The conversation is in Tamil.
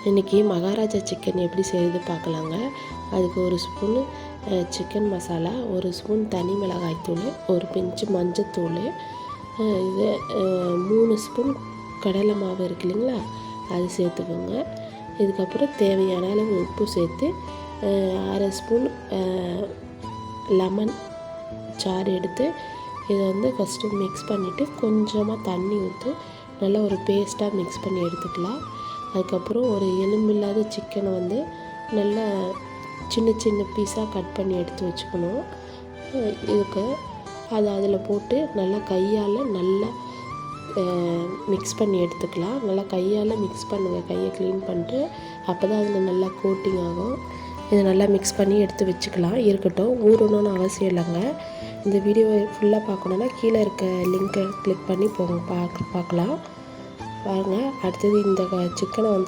இன்றைக்கி மகாராஜா சிக்கன் எப்படி செய்கிறது பார்க்கலாங்க. அதுக்கு ஒரு ஸ்பூனு சிக்கன் மசாலா, ஒரு ஸ்பூன் தனி மிளகாய்த்தூள், ஒரு பிஞ்சு மஞ்சத்தூள், இது 3 ஸ்பூன் கடலை மாவு இருக்கு இல்லைங்களா, அது சேர்த்துக்கோங்க. இதுக்கப்புறம் தேவையான அளவு உப்பு சேர்த்து 1/2 ஸ்பூன் லெமன் சாறு எடுத்து இதை வந்து ஃபஸ்ட்டு மிக்ஸ் பண்ணிவிட்டு கொஞ்சமாக தண்ணி ஊற்றி நல்லா ஒரு பேஸ்ட்டாக மிக்ஸ் பண்ணி எடுத்துக்கலாம். அதுக்கப்புறம் ஒரு எலும்பில்லாத சிக்கனை வந்து நல்லா சின்ன சின்ன பீஸாக கட் பண்ணி எடுத்து வச்சுக்கணும். இதுக்கு அதை அதில் போட்டு நல்லா கையால் நல்லா மிக்ஸ் பண்ணி எடுத்துக்கலாம். நல்லா கையால் மிக்ஸ் பண்ணுங்கள், கையை க்ளீன் பண்ணிட்டு, அப்போ தான் அதில் நல்லா கோட்டிங் ஆகும். இதை நல்லா மிக்ஸ் பண்ணி எடுத்து வச்சுக்கலாம். இருக்கட்டும், ஊறணும்னு அவசியம் இல்லைங்க. இந்த வீடியோவை ஃபுல்லாக பார்க்கணுன்னா கீழே இருக்க லிங்க்கை கிளிக் பண்ணி போங்க, பார்க்கலாம். பாருங்கள். அடுத்தது இந்த சிக்கனை வந்து